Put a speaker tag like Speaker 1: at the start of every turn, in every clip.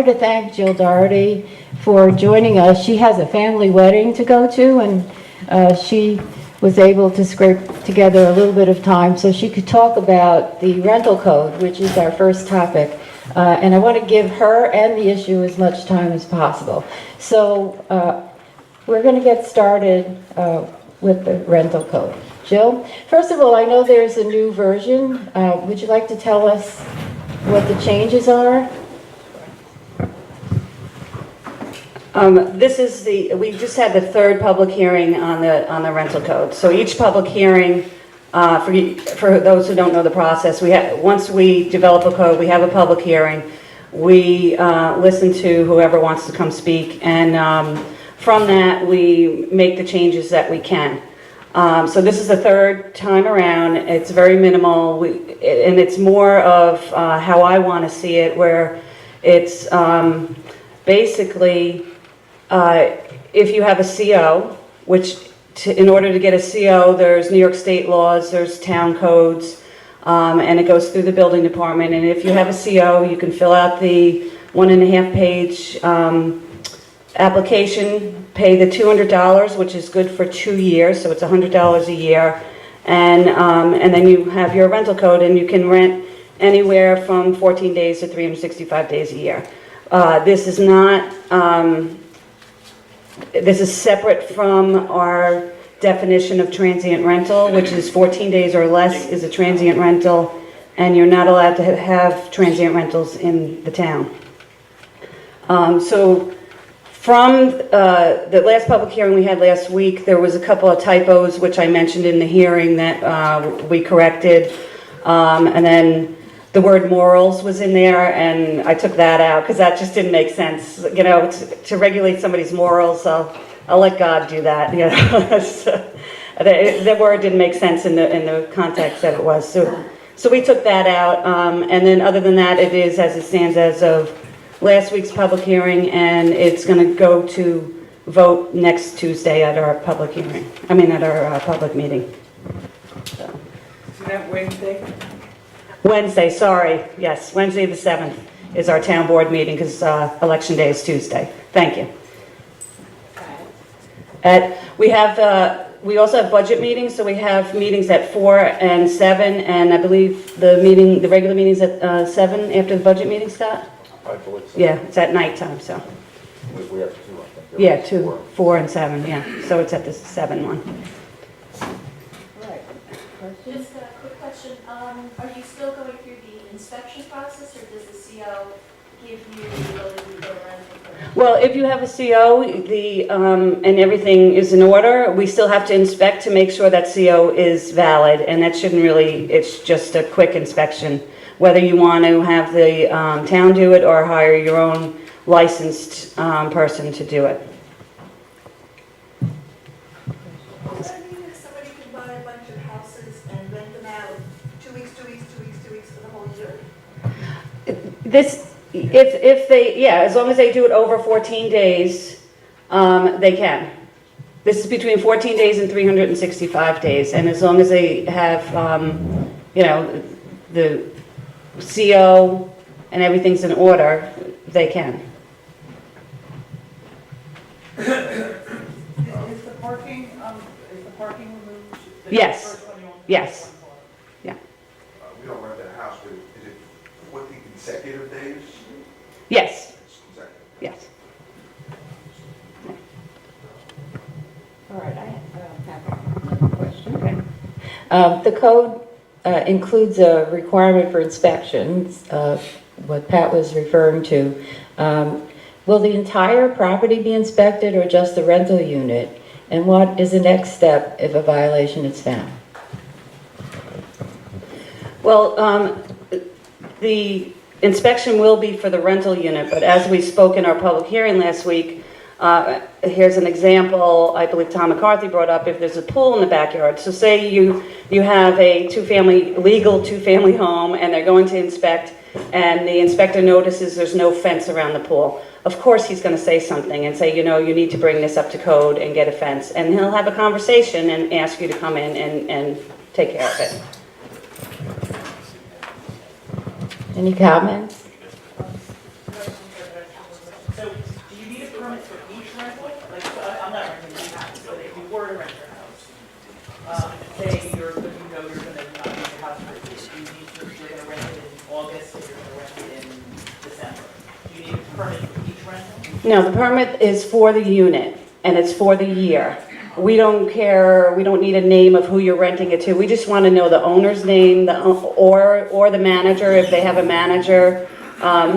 Speaker 1: to thank Jill Doherty for joining us. She has a family wedding to go to, and she was able to scrape together a little bit of time so she could talk about the rental code, which is our first topic. And I want to give her and the issue as much time as possible. So we're going to get started with the rental code. Jill, first of all, I know there's a new version. Would you like to tell us what the changes are?
Speaker 2: We just had the third public hearing on the rental code. So each public hearing, for those who don't know the process, once we develop a code, we have a public hearing. We listen to whoever wants to come speak, and from that we make the changes that we can. So this is the third time around. It's very minimal, and it's more of how I want to see it, where it's basically if you have a CO, which in order to get a CO, there's New York State laws, there's town codes, and it goes through the building department. And if you have a CO, you can fill out the 1.5-page application, pay the $200, which is good for 2 years, so it's $100 a year, and then you have your rental code, and you can rent anywhere from 14 days to 365 days a year. This is not. This is separate from our definition of transient rental, which is 14 days or less is a transient rental, and you're not allowed to have transient rentals in the town. So from the last public hearing we had last week, there was a couple of typos which I mentioned in the hearing that we corrected, and then the word morals was in there, and I took that out because that just didn't make sense. You know, to regulate somebody's morals, I'll let God do that. You know, so, the word didn't make sense in the context that it was. So we took that out, and then other than that, it is as it stands as of last week's public hearing, and it's going to go to vote next Tuesday at our public hearing. I mean, at our public meeting. So.
Speaker 3: Is that Wednesday?
Speaker 2: Wednesday, sorry. Yes, Wednesday the 7th is our town board meeting because election day is Tuesday. Thank you. We also have budget meetings, so we have meetings at 4 and 7, and I believe the regular meeting's at 7 after the budget meeting, Scott?
Speaker 4: I believe so.
Speaker 2: Yeah, it's at nighttime, so.
Speaker 4: We have 2, I think.
Speaker 2: Yeah, 2, 4 and 7, yeah. So it's at the 7 one.
Speaker 5: Just a quick question, are you still going through the inspection process, or does the CO give you the ability to go around?
Speaker 2: Well, if you have a CO, and everything is in order, we still have to inspect to make sure that CO is valid, and that shouldn't really, it's just a quick inspection. Whether you want to have the town do it or hire your own licensed person to do it. If they, yeah, as long as they do it over 14 days, they can. This is between 14 days and 365 days, and as long as they have, the CO and everything's in order, they can.
Speaker 3: Is the parking removed?
Speaker 2: Yes. Yes. Yeah.
Speaker 4: We don't rent that house, but is it 14 consecutive days?
Speaker 2: Yes.
Speaker 4: It's consecutive.
Speaker 2: Yes.
Speaker 1: All right, I have another question. Okay. The code includes a requirement for inspections, what Pat was referring to. Will the entire property be inspected or just the rental unit? And what is the next step if a violation is found?
Speaker 2: Well, the inspection will be for the rental unit, but as we spoke in our public hearing last week, here's an example I believe Tom McCarthy brought up. If there's a pool in the backyard, so say you have a legal two-family home, and they're going to inspect, and the inspector notices there's no fence around the pool. Of course he's going to say something and say, you need to bring this up to code and get a fence, and he'll have a conversation and ask you to come in and take care of it.
Speaker 1: Any comments?
Speaker 2: No, the permit is for the unit, and it's for the year. We don't care, we don't need a name of who you're renting it to. We just want to know the owner's name, or the manager, if they have a manager,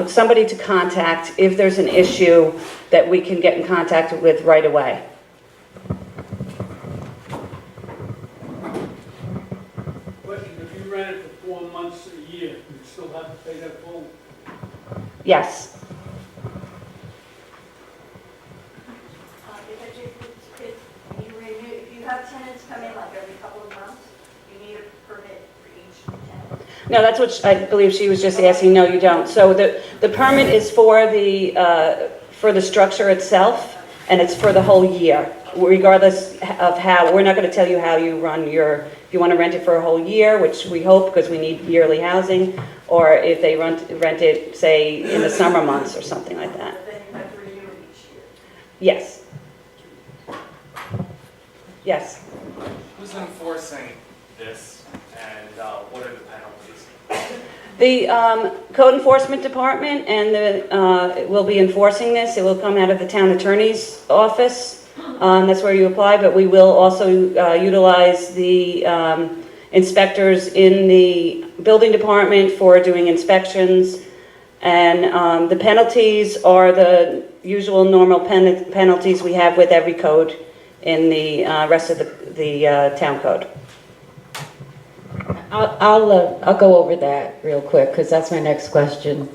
Speaker 2: somebody to contact if there's an issue that we can get in contact with right away.
Speaker 6: Question, if you rent it for 4 months a year, you still have to pay that full?
Speaker 2: Yes.
Speaker 5: If you have tenants come in like every couple of months, you need a permit for each tenant.
Speaker 2: No, that's what I believe she was just asking. No, you don't. So the permit is for the structure itself, and it's for the whole year, regardless of how, we're not going to tell you how you run if you want to rent it for a whole year, which we hope because we need yearly housing, or if they rent it, say, in the summer months or something like that.
Speaker 5: But then you have to renew it each year.
Speaker 2: Yes. Yes.
Speaker 7: Who's enforcing this, and what are the penalties?
Speaker 2: The code enforcement department will be enforcing this. It will come out of the town attorney's office. That's where you apply, but we will also utilize the inspectors in the building department for doing inspections. And the penalties are the usual normal penalties we have with every code in the rest of the town code.
Speaker 1: I'll go over that real quick, because that's my next question.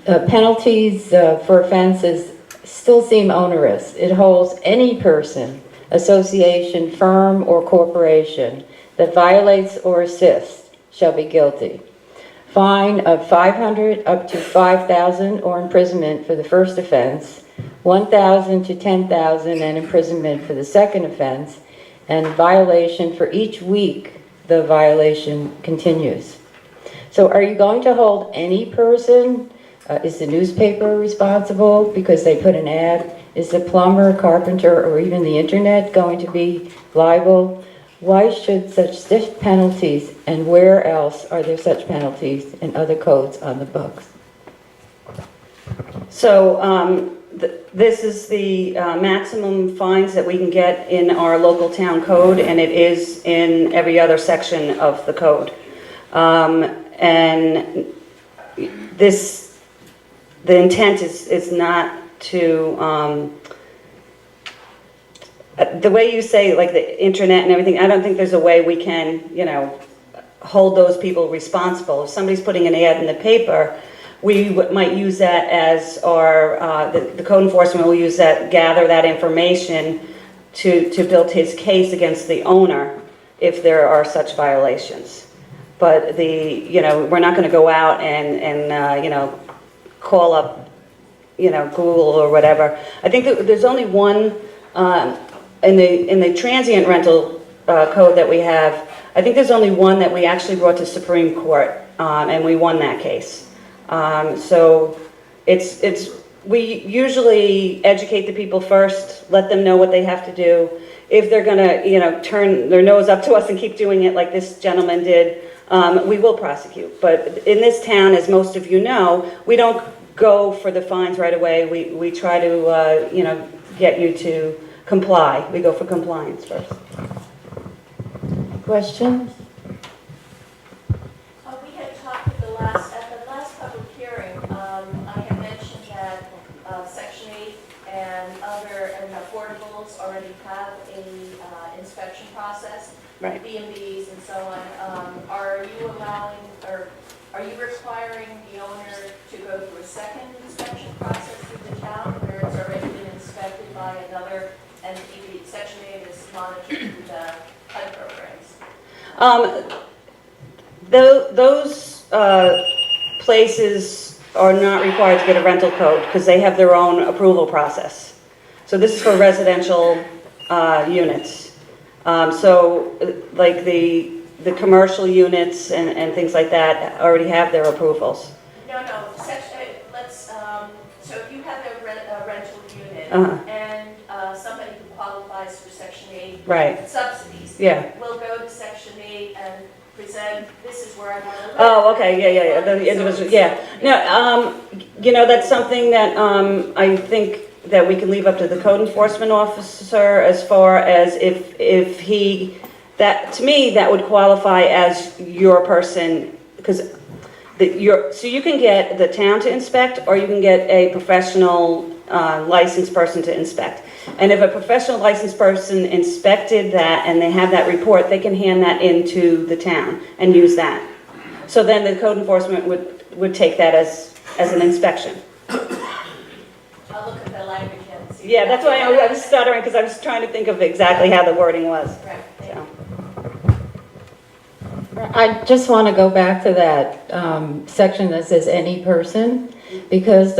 Speaker 1: Penalties for offenses still seem onerous. It holds any person, association, firm, or corporation that violates or assists shall be guilty. Fine of $500 up to $5,000 or imprisonment for the first offense, $1,000 to $10,000 and imprisonment for the second offense, and violation for each week the violation continues. So are you going to hold any person? Is the newspaper responsible because they put an ad? Is the plumber, carpenter, or even the internet going to be liable? Why should such stiff penalties, and where else are there such penalties in other codes on the books?
Speaker 2: So this is the maximum fines that we can get in our local town code, and it is in every other section of the code. And the intent is not to, the way you say, like the internet and everything, I don't think there's a way we can, hold those people responsible. If somebody's putting an ad in the paper, we might use that as the code enforcement will use that, gather that information to build his case against the owner if there are such violations. But we're not going to go out and call up, Google or whatever. I think that there's only one in the transient rental code that we have. I think there's only one that we actually brought to Supreme Court, and we won that case. So we usually educate the people first, let them know what they have to do. If they're gonna, turn their nose up to us and keep doing it like this gentleman did, we will prosecute. But in this town, as most of you know, we don't go for the fines right away. We try to, get you to comply. We go for compliance first.
Speaker 1: Questions?
Speaker 5: We had talked at the last public hearing, I had mentioned that Section 8 and other affordables already have a inspection process.
Speaker 2: Right.
Speaker 5: B&Bs and so on. Are you allowing, or are you requiring the owner to go through a second inspection process through the town where it's already been inspected by another entity? Section 8 is monitoring the HUD programs.
Speaker 2: Those places are not required to get a rental code because they have their own approval process. So this is for residential units. Like the commercial units and things like that already have their approvals.
Speaker 5: No, so if you have a rental unit and somebody who qualifies for Section 8
Speaker 2: Right.
Speaker 5: subsidies,
Speaker 2: Yeah.
Speaker 5: will go to Section 8 and present, this is where I want to live.
Speaker 2: Oh, okay, yeah. The individual, yeah. No, You know, that's something that I think that we can leave up to the code enforcement officer as far as if he, that, to me, that would qualify as your person, because so you can get the town to inspect, or you can get a professional licensed person to inspect. And if a professional licensed person inspected that and they have that report, they can hand that into the town and use that. So then the code enforcement would take that as an inspection.
Speaker 5: I'll look at the language and see.
Speaker 2: Yeah, that's why I was stuttering, because I was trying to think of exactly how the wording was.
Speaker 5: Right, thank you.
Speaker 2: So,
Speaker 1: I just want to go back to that section that says any person, because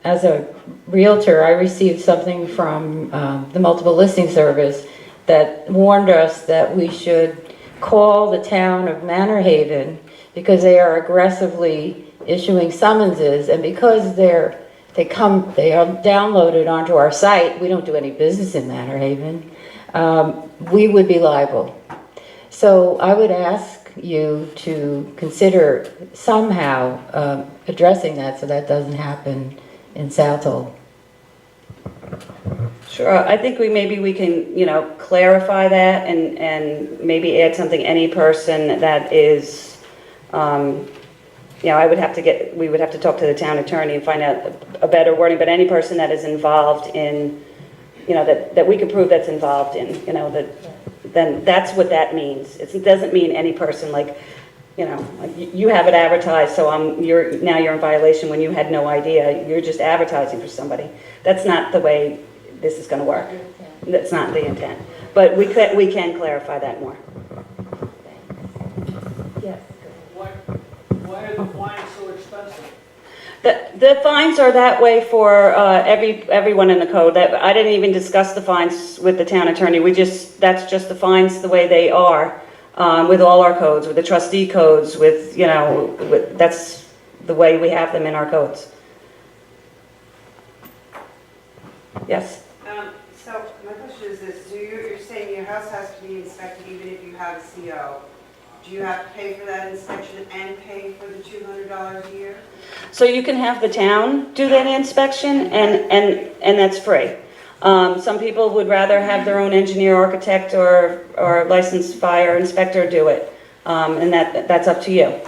Speaker 1: as a realtor, I received something from the multiple listing service that warned us that we should call the town of Manor Haven because they are aggressively issuing summonses, and because they are downloaded onto our site, we don't do any business in Manor Haven, we would be liable. So I would ask you to consider somehow addressing that so that doesn't happen in Southold.
Speaker 2: sure, I think maybe we can, you know, clarify that and maybe add something, any person that is, you know, we would have to talk to the town attorney and find out a better wording, but any person that is involved in, you know, that we can prove that's involved in, you know, then that's what that means. It doesn't mean any person, like, you know, like you have it advertised, so now you're in violation when you had no idea. You're just advertising for somebody. That's not the way this is going to work. That's not the intent. But we can clarify that more.
Speaker 1: Yes.
Speaker 6: Why are the fines so expensive?
Speaker 2: The fines are that way for everyone in the code. That I didn't even discuss the fines with the town attorney. That's just the fines the way they are with all our codes, with the trustee codes, with, you know, that's the way we have them in our codes. Yes.
Speaker 8: So my question is this, you're saying your house has to be inspected even if you have a CO. Do you have to pay for that inspection and pay for the $200 a year?
Speaker 2: So you can have the town do that inspection, and that's free. Some people would rather have their own engineer, architect, or licensed fire inspector do it, and that's up to you.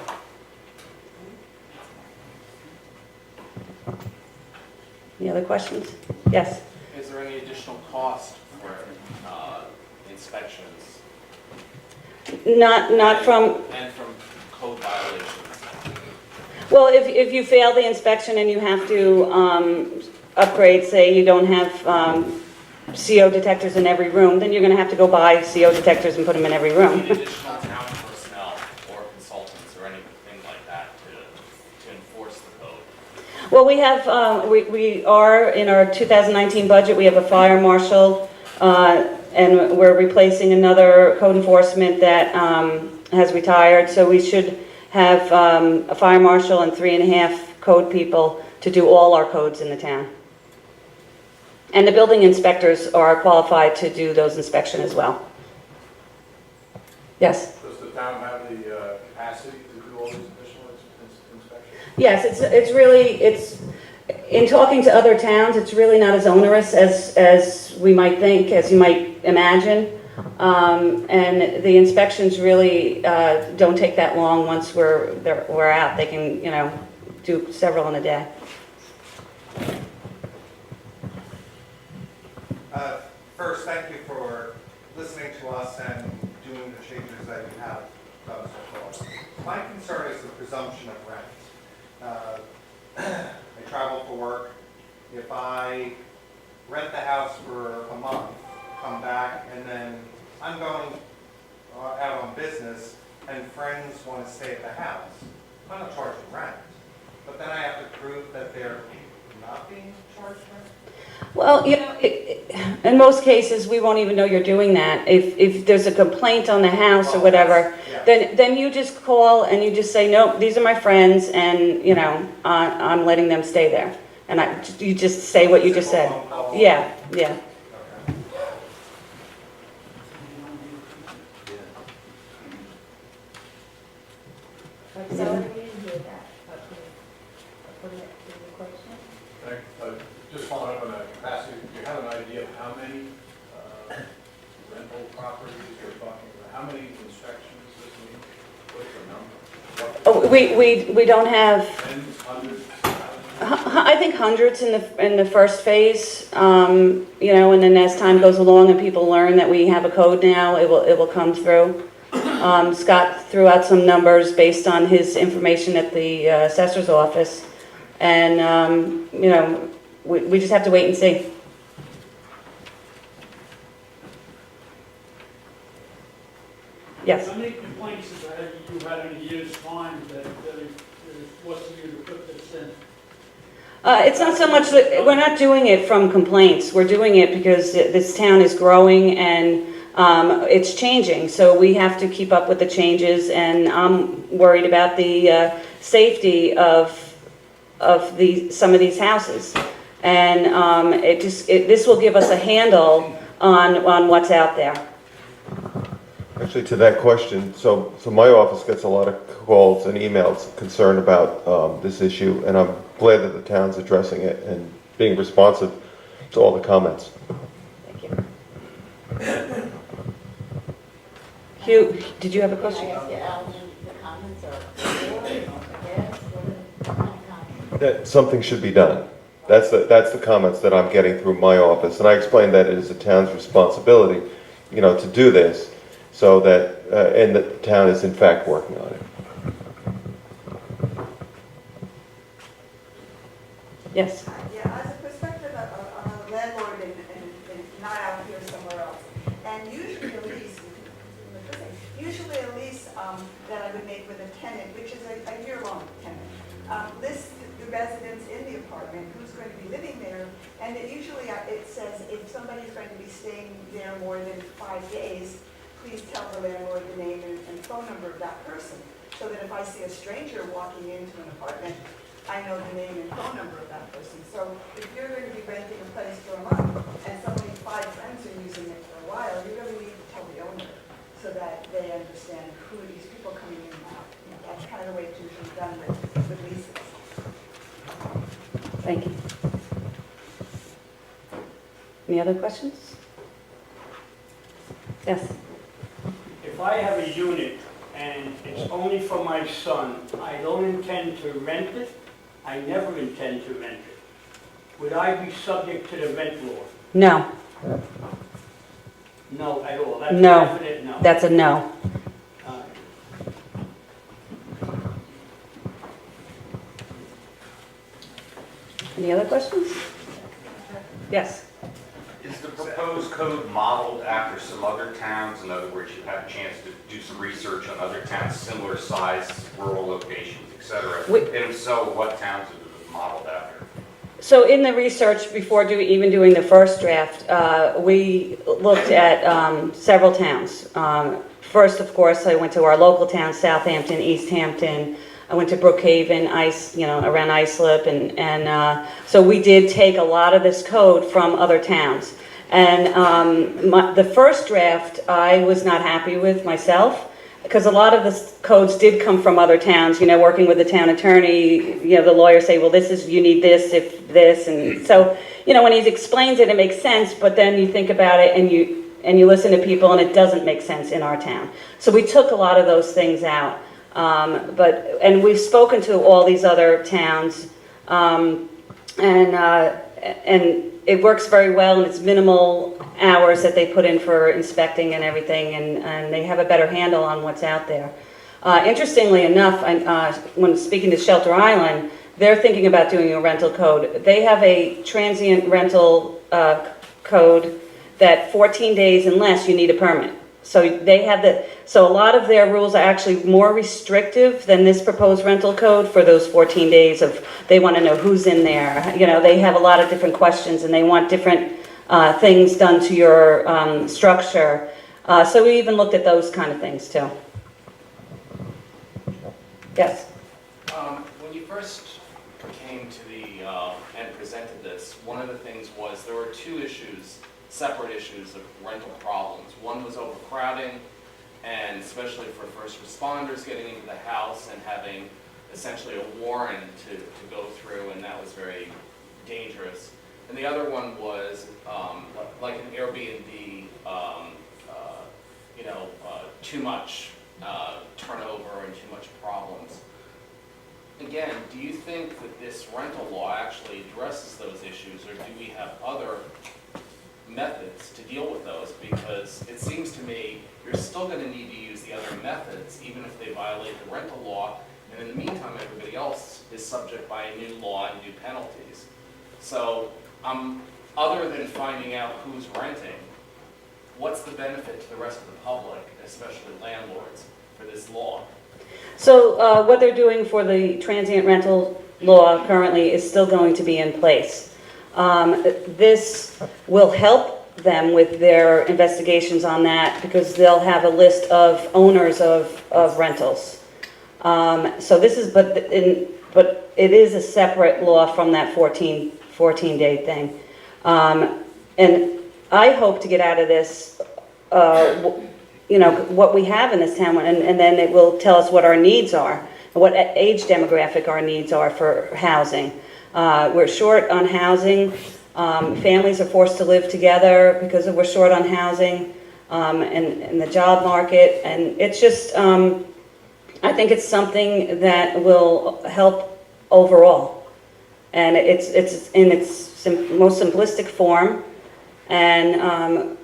Speaker 2: Any other questions? Yes?
Speaker 7: Is there any additional cost for inspections?
Speaker 2: Not from,
Speaker 7: And from code violations?
Speaker 2: well, if you fail the inspection and you have to upgrade, say you don't have CO detectors in every room, then you're going to have to go buy CO detectors and put them in every room.
Speaker 7: Any additional town personnel or consultants or anything like that to enforce the code?
Speaker 2: Well, we have, we are, in our 2019 budget, we have a fire marshal, and we're replacing another code enforcement that has retired, so we should have a fire marshal and 3.5 code people to do all our codes in the town. And the building inspectors are qualified to do those inspections as well. Yes?
Speaker 4: Does the town have the capacity to do all these additional inspections?
Speaker 2: Yes, it's really, in talking to other towns, it's really not as onerous as we might think, as you might imagine. And the inspections really don't take that long once we're out. They can, you know, do several in a day.
Speaker 9: First, thank you for listening to us and doing the changes that you have done so far. My concern is the presumption of rent. I travel for work. If I rent the house for a month, come back, and then I'm going out on business and friends want to stay at the house, I'm not charging rent. But then I have to prove that they're not being charged rent?
Speaker 2: Well, you know, in most cases, we won't even know you're doing that. If there's a complaint on the house or whatever, then you just call and you just say, no, these are my friends, and, you know, I'm letting them stay there. And you just say what you just said. Yeah, yeah.
Speaker 1: Sorry, we didn't hear that.
Speaker 10: How many inspections does it need? What's the number?
Speaker 2: We don't have,
Speaker 10: Tens, hundreds,
Speaker 2: I think hundreds in the first phase, you know, and then as time goes along and people learn that we have a code now, it will come through. Scott threw out some numbers based on his information at the assessor's office, and, you know, we just have to wait and see. Yes?
Speaker 6: How many complaints have you had in a year's time that is forcing you to put this in?
Speaker 2: It's not so much that, we're not doing it from complaints. We're doing it because this town is growing and it's changing. So we have to keep up with the changes, and I'm worried about the safety of some of these houses. And this will give us a handle on what's out there.
Speaker 11: Actually, to that question, so my office gets a lot of calls and emails concerned about this issue, and I'm glad that the town's addressing it and being responsive to all the comments.
Speaker 2: Thank you. Hugh, did you have a question?
Speaker 1: Can I ask you, Alan, the comments are for, against, what kind of comments?
Speaker 11: That something should be done. That's the comments that I'm getting through my office, and I explained that it is the town's responsibility, you know, to do this, so that and that the town is in fact working on it.
Speaker 2: Yes.
Speaker 12: Yeah, as a perspective of a landlord and not out here somewhere else, and usually a lease that I would make with a tenant, which is a year-long tenant, lists the residents in the apartment, who's going to be living there, and usually it says if somebody's going to be staying there more than 5 days, please tell the landlord the name and phone number of that person, so that if I see a stranger walking into an apartment, I know the name and phone number of that person. So if you're going to be renting a place for a month and somebody, 5 friends are using it for a while, you're going to need to tell the owner so that they understand who are these people coming in and out. You know, that's kind of the way it's usually done with leases.
Speaker 2: Thank you. Any other questions? Yes.
Speaker 6: If I have a unit and it's only for my son, I don't intend to rent it, I never intend to rent it, would I be subject to the rent law?
Speaker 2: No.
Speaker 6: No at all? That's a
Speaker 2: No.
Speaker 6: definite no.
Speaker 2: That's a no. Any other questions? Yes.
Speaker 13: Is the proposed code modeled after some other towns? In other words, you had a chance to do some research on other towns, similar size, rural locations, et cetera. And if so, what towns is it modeled after?
Speaker 2: So in the research before even doing the first draft, we looked at several towns. First, of course, I went to our local towns, Southampton, East Hampton. I went to Brookhaven, around Islip, and so we did take a lot of this code from other towns. And the first draft I was not happy with myself, because a lot of the codes did come from other towns. You know, working with the town attorney, the lawyers say, well, you need this if this, and so when he explains it, it makes sense. But then you think about it and you listen to people, and it doesn't make sense in our town. So we took a lot of those things out. And we've spoken to all these other towns, and it works very well, and it's minimal hours that they put in for inspecting and everything, and they have a better handle on what's out there. Interestingly enough, when speaking to Shelter Island, they're thinking about doing a rental code. They have a transient rental code that 14 days and less you need a permit. So so a lot of their rules are actually more restrictive than this proposed rental code for those 14 days they want to know who's in there. They have a lot of different questions, and they want different things done to your structure. So we even looked at those kind of things too. Yes?
Speaker 7: When you first came to and presented this, one of the things was there were 2 separate issues of rental problems. One was overcrowding, and especially for first responders getting into the house and having essentially a warrant to go through, and that was very dangerous. And the other one was like an Airbnb too much turnover and too much problems. Again, do you think that this rental law actually addresses those issues, or do we have other methods to deal with those? Because it seems to me you're still going to need to use the other methods, even if they violate the rental law, and in the meantime, everybody else is subject by a new law and new penalties. So, other than finding out who's renting, what's the benefit to the rest of the public, especially landlords, for this law?
Speaker 2: So what they're doing for the transient rental law currently is still going to be in place. This will help them with their investigations on that because they'll have a list of owners of rentals. So this is, but it is a separate law from that 14-day thing. And I hope to get out of this, what we have in this town, and then it will tell us what our needs are, what age demographic our needs are for housing. We're short on housing. Families are forced to live together because we're short on housing and the job market. And it's just, I think it's something that will help overall. And it's in its most simplistic form. And,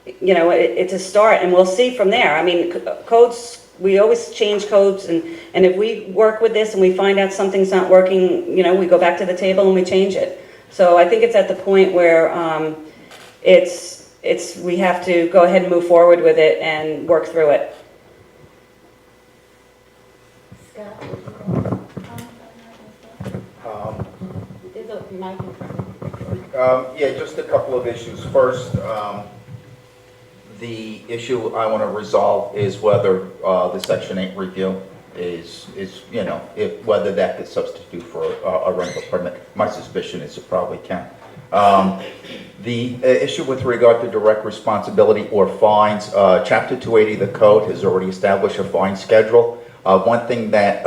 Speaker 2: it's a start, and we'll see from there. I mean, codes, we always change codes, and if we work with this and we find out something's not working, we go back to the table and we change it. So I think it's at the point where we have to go ahead and move forward with it and work through it.
Speaker 1: Scott, there's a mic in front of you.
Speaker 14: Yeah, just a couple of issues. First, the issue I want to resolve is whether the Section 8 review is whether that could substitute for a rental permit. My suspicion is it probably can. The issue with regard to direct responsibility or fines, Chapter 280 of the code has already established a fine schedule. One thing that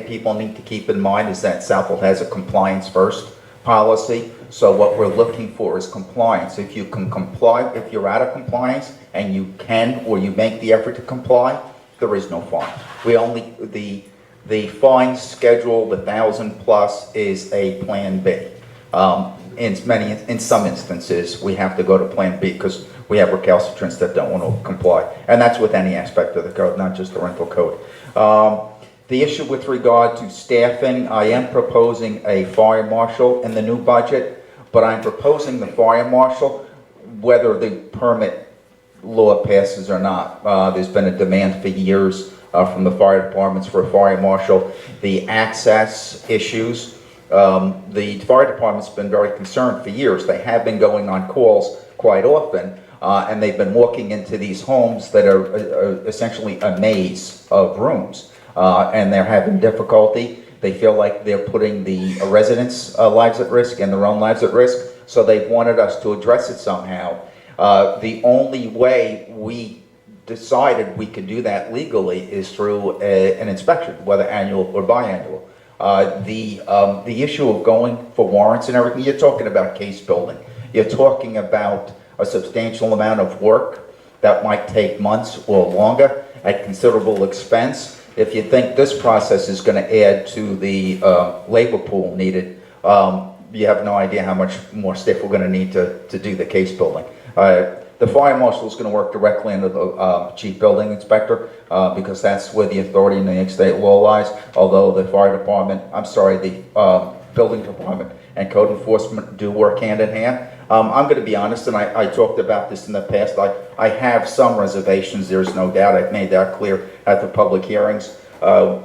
Speaker 14: people need to keep in mind is that Southold has a compliance first policy. So what we're looking for is compliance. If you can comply, if you're out of compliance and you can or you make the effort to comply, there is no fine. We only, the fine schedule, the 1,000 plus, is a Plan B. In some instances, we have to go to Plan B because we have recalcitrants that don't want to comply. And that's with any aspect of the code, not just the rental code. The issue with regard to staffing, I am proposing a fire marshal in the new budget, but I'm proposing the fire marshal whether the permit law passes or not. There's been a demand for years from the fire departments for a fire marshal. The access issues, the fire department's been very concerned for years. They have been going on calls quite often, and they've been walking into these homes that are essentially a maze of rooms. And they're having difficulty. They feel like they're putting the residents' lives at risk and their own lives at risk, so they've wanted us to address it somehow. The only way we decided we could do that legally is through an inspection, whether annual or biannual. The issue of going for warrants and everything, you're talking about case building. You're talking about a substantial amount of work that might take months or longer at considerable expense. If you think this process is going to add to the labor pool needed, you have no idea how much more staff we're going to need to do the case building. The fire marshal is going to work directly under the chief building inspector because that's where the authority in New York State law lies, although the fire department, the building department and code enforcement do work hand in hand. I'm going to be honest, and I talked about this in the past. I have some reservations, there's no doubt. I've made that clear at the public hearings. The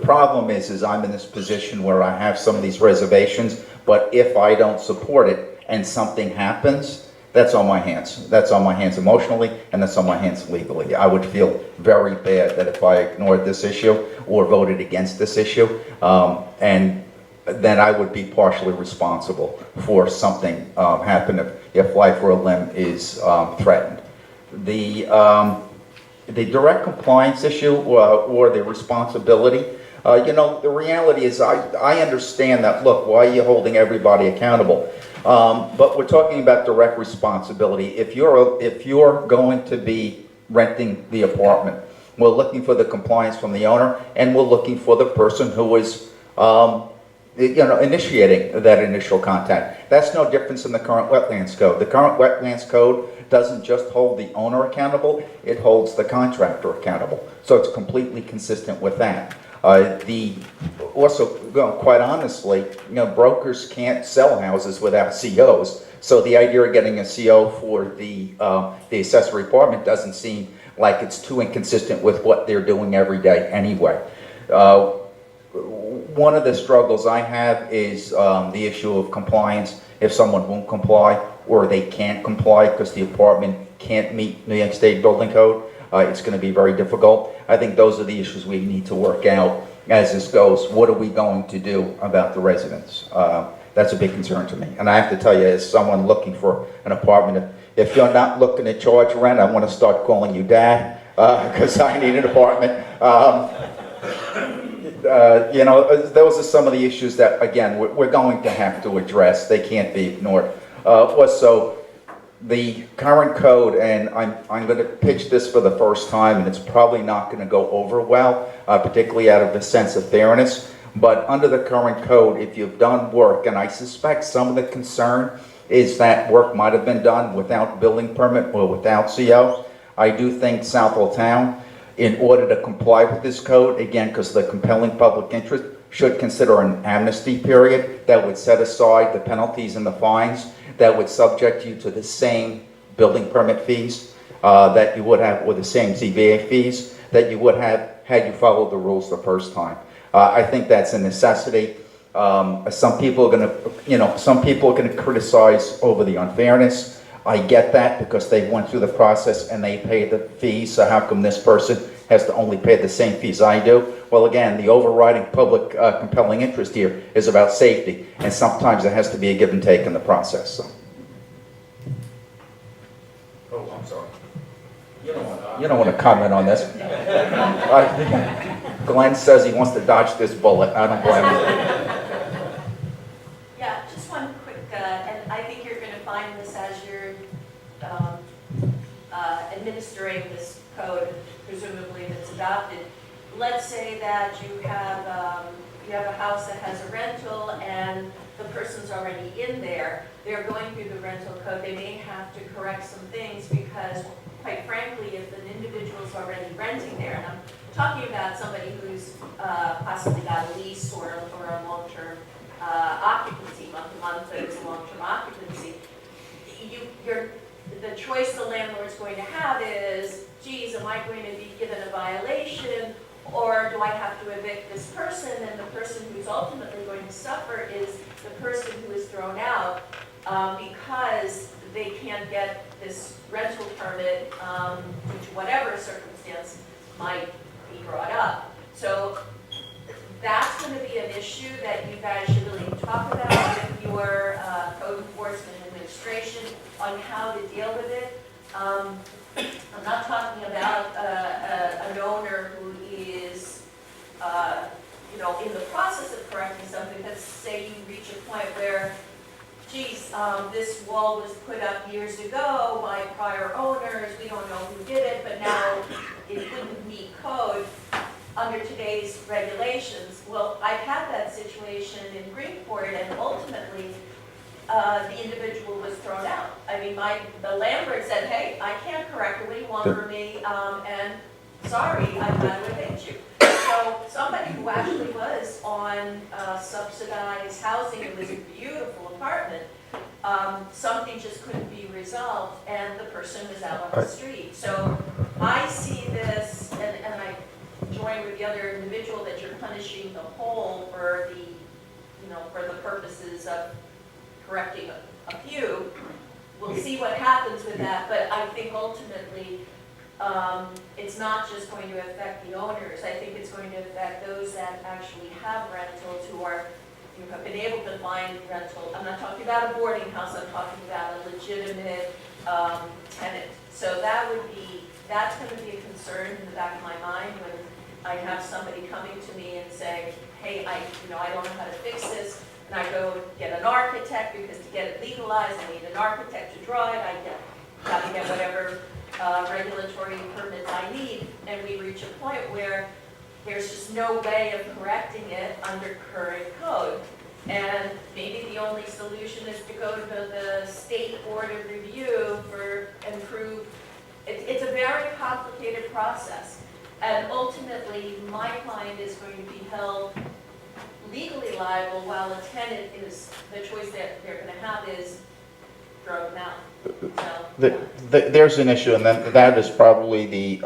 Speaker 14: problem is I'm in this position where I have some of these reservations, but if I don't support it and something happens, that's on my hands. That's on my hands emotionally, and that's on my hands legally. I would feel very bad that if I ignored this issue or voted against this issue, and then I would be partially responsible for something happening if life or limb is threatened. The direct compliance issue or the responsibility, the reality is I understand that, look, why are you holding everybody accountable? But we're talking about direct responsibility. If you're going to be renting the apartment, we're looking for the compliance from the owner, and we're looking for the person who is, initiating that initial contact. That's no difference in the current wetlands code. The current wetlands code doesn't just hold the owner accountable, it holds the contractor accountable. So it's completely consistent with that. Quite honestly, brokers can't sell houses without COs. So the idea of getting a CO for the accessory apartment doesn't seem like it's too inconsistent with what they're doing every day anyway. One of the struggles I have is the issue of compliance. If someone won't comply or they can't comply because the apartment can't meet New York State Building Code, it's going to be very difficult. I think those are the issues we need to work out as this goes. What are we going to do about the residents? That's a big concern to me. And I have to tell you, as someone looking for an apartment, if you're not looking to charge rent, I want to start calling you Dad because I need an apartment. Those are some of the issues that, again, we're going to have to address. They can't be ignored. Also, the current code, and I'm going to pitch this for the first time, and it's probably not going to go over well, particularly out of the sense of fairness, but under the current code, if you've done work, and I suspect some of the concern is that work might have been done without building permit or without CO, I do think Southold Town, in order to comply with this code, again, because the compelling public interest, should consider an amnesty period that would set aside the penalties and the fines that would subject you to the same building permit fees that you would have, or the same ZBA fees that you would have had you followed the rules the first time. I think that's a necessity. Some people are going to, criticize over the unfairness. I get that because they went through the process and they paid the fees, so how come this person has to only pay the same fees I do? Well, again, the overriding public compelling interest here is about safety, and sometimes there has to be a give and take in the process. So. Oh, I'm sorry. You don't want to comment on this. Glenn says he wants to dodge this bullet. I don't blame him.
Speaker 5: Yeah, just one quick, and I think you're going to find this as you're administering this code, presumably that's adopted. Let's say that you have a house that has a rental and the person's already in there. They're going through the rental code. They may have to correct some things because, quite frankly, if an individual's already renting there, and I'm talking about somebody who's possibly got a lease or a long-term occupancy, month-to-month, but it's a long-term occupancy, the choice the landlord's going to have is, geez, am I going to be given a violation, or do I have to evict this person? And the person who's ultimately going to suffer is the person who is thrown out because they can't get this rental permit due to whatever circumstance might be brought up. So that's going to be an issue that you guys should really talk about with your code enforcement administration on how to deal with it. I'm not talking about an owner who is, in the process of correcting something. Let's say you reach a point where, geez, this wall was put up years ago by prior owners. We don't know who did it, but now it wouldn't meet code under today's regulations. Well, I've had that situation in Greenport, and ultimately, the individual was thrown out. I mean, the landlord said, hey, I can't correct it, what do you want from me? And sorry, I've got to evict you. So somebody who actually was on subsidized housing, it was a beautiful apartment, something just couldn't be resolved, and the person was out on the street. So I see this, and I join with the other individual, that you're punishing the whole for the purposes of correcting a few. We'll see what happens with that, but I think ultimately it's not just going to affect the owners. I think it's going to affect those that actually have rentals who have been able to find rental. I'm not talking about a boarding house, I'm talking about a legitimate tenant. So that's going to be a concern in the back of my mind when I have somebody coming to me and saying, hey, I don't know how to fix this. and I go get an architect, because to get it legalized, I need an architect to draw it, gotta get whatever regulatory permits I need, and we reach a point where there's just no way of correcting it under current code. And maybe the only solution is to go to the state board of review and prove, it's a very complicated process. And ultimately, my client is going to be held legally liable, while a tenant is, the choice that they're gonna have is throw them out. So,
Speaker 14: There's an issue, and that is probably the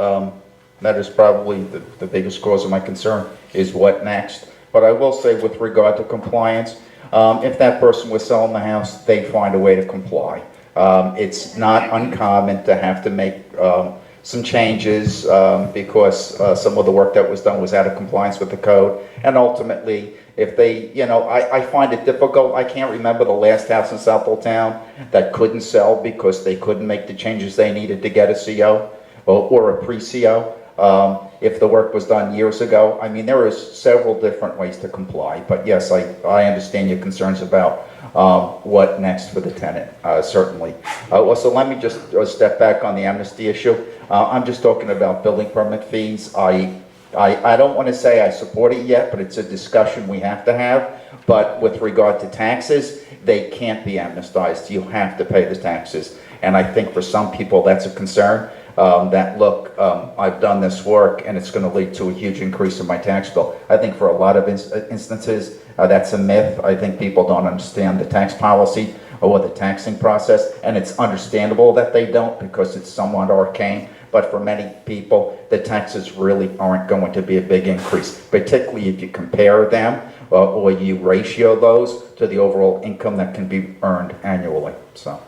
Speaker 14: biggest cause of my concern, is what next. But I will say, with regard to compliance, if that person was selling the house, they find a way to comply. It's not uncommon to have to make some changes because some of the work that was done was out of compliance with the code. And ultimately, if they, I find it difficult. I can't remember the last house in Southold Town that couldn't sell because they couldn't make the changes they needed to get a CO or a pre-CO. If the work was done years ago. I mean, there is several different ways to comply, but yes, I understand your concerns about what next for the tenant, certainly. So let me just step back on the amnesty issue. I'm just talking about building permit fees. I don't want to say I support it yet, but it's a discussion we have to have. But with regard to taxes, they can't be amnestized. You have to pay the taxes. And I think for some people that's a concern. That look, I've done this work and it's going to lead to a huge increase in my tax bill. I think for a lot of instances, that's a myth. I think people don't understand the tax policy or the taxing process, and it's understandable that they don't because it's somewhat arcane. But for many people, the taxes really aren't going to be a big increase, particularly if you compare them or you ratio those to the overall income that can be earned annually. So.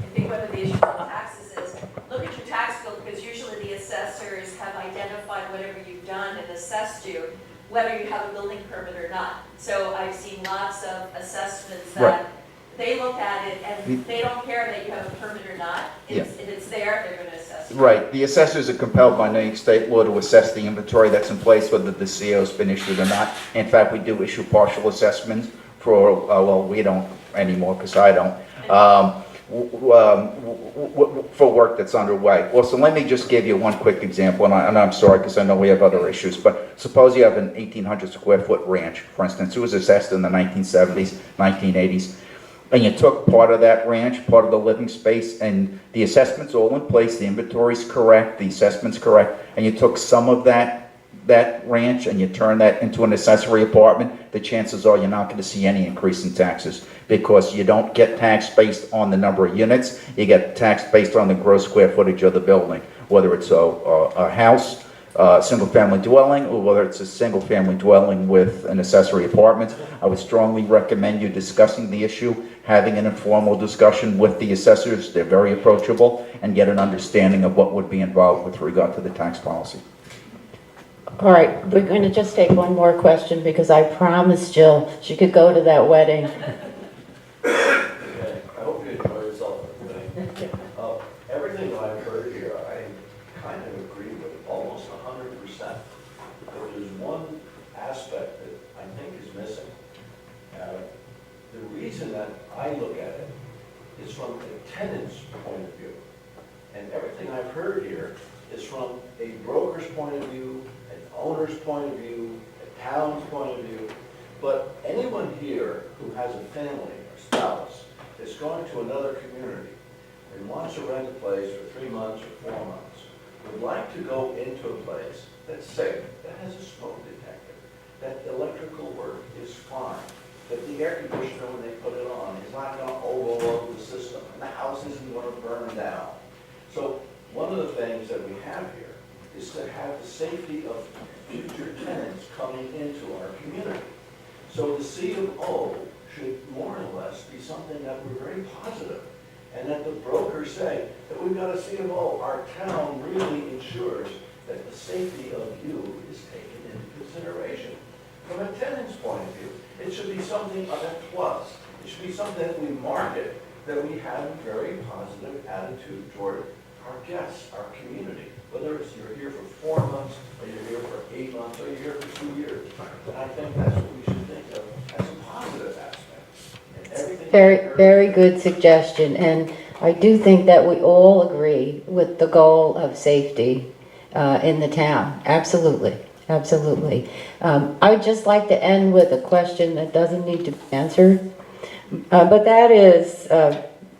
Speaker 5: I think one of the issues with taxes is, look at your tax bill, because usually the assessors have identified whatever you've done and assessed you, whether you have a building permit or not. So I've seen lots of assessments that they look at it and they don't care that you have a permit or not. If it's there, they're going to assess it.
Speaker 14: Right. The assessors are compelled by New York State law to assess the inventory that's in place, whether the CO's been issued or not. In fact, we do issue partial assessments for, well, we don't anymore because I don't. For work that's underway. Well, so let me just give you one quick example, and I'm sorry because I know we have other issues, but suppose you have an 1,800 square foot ranch, for instance. It was assessed in the 1970s, 1980s, and you took part of that ranch, part of the living space, and the assessment's all in place, the inventory's correct, the assessment's correct, and you took some of that ranch and you turn that into an accessory apartment, the chances are you're not going to see any increase in taxes because you don't get taxed based on the number of units, you get taxed based on the gross square footage of the building, whether it's a house, single family dwelling, or whether it's a single family dwelling with an accessory apartment. I would strongly recommend you discussing the issue, having an informal discussion with the assessors, they're very approachable, and get an understanding of what would be involved with regard to the tax policy.
Speaker 1: All right, we're going to just take one more question because I promised Jill she could go to that wedding.
Speaker 10: Okay, I hope you enjoy yourself. Everything I've heard here, I kind of agree with almost 100%. But there's one aspect that I think is missing. The reason that I look at it is from a tenant's point of view. And everything I've heard here is from a broker's point of view, an owner's point of view, a town's point of view. But anyone here who has a family or spouse that's going to another community and wants to rent a place for 3 months or 4 months would like to go into a place that's safe, that has a smoke detector, that electrical work is fine, that the air conditioner when they put it on is not going to overload the system, and the house isn't going to burn down. So one of the things that we have here is to have the safety of future tenants coming into our community. So the C of O should more or less be something that we're very positive, and that the brokers say that we've got a C of O. Our town really ensures that the safety of you is taken into consideration. From a tenant's point of view, it should be something of a plus. It should be something that we market, that we have a very positive attitude toward our guests, our community. Whether it's you're here for 4 months, or you're here for 8 months, or you're here for 2 years. And I think that's what we should think of as a
Speaker 1: Very, very good suggestion, and I do think that we all agree with the goal of safety in the town. Absolutely, absolutely. I'd just like to end with a question that doesn't need to be answered, but that is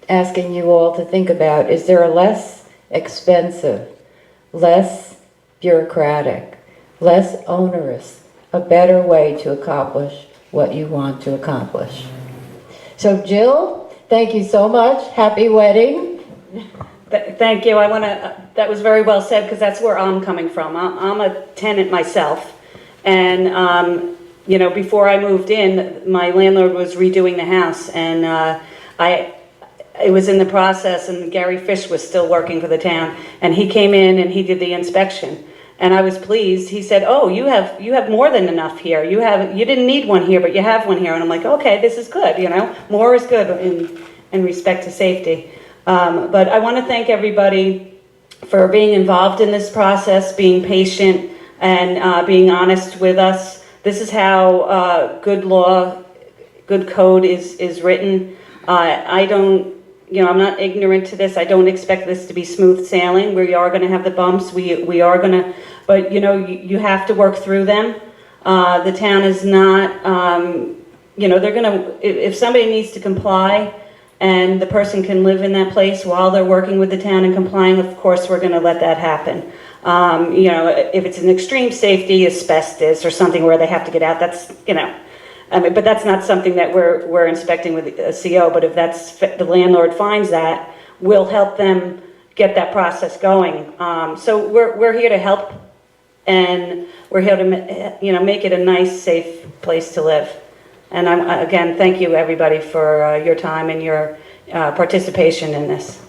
Speaker 1: asking you all to think about, is there a less expensive, less bureaucratic, less onerous, a better way to accomplish what you want to accomplish? So Jill, thank you so much. Happy wedding.
Speaker 2: Thank you. That was very well said, because that's where I'm coming from. I'm a tenant myself. And, you know, before I moved in, my landlord was redoing the house, and it was in the process, and Gary Fish was still working for the town, and he came in and he did the inspection. And I was pleased. He said, "Oh, you have more than enough here. You didn't need one here, but you have one here." And I'm like, "Okay, this is good. You know, more is good in respect to safety." But I want to thank everybody for being involved in this process, being patient, and being honest with us. This is how good law, good code is written. I don't. You know, I'm not ignorant to this. I don't expect this to be smooth sailing. We are going to have the bumps. We are going to, but you know, you have to work through them. The town is not, you know, they're going to, if somebody needs to comply and the person can live in that place while they're working with the town and complying, of course, we're going to let that happen. You know, if it's an extreme safety, asbestos or something where they have to get out, that's, you know, I mean, but that's not something that we're inspecting with a CO, but if that's, the landlord finds that, we'll help them get that process going. So we're here to help, and we're here to, you know, make it a nice, safe place to live. And again, thank you everybody for your time and your participation in this.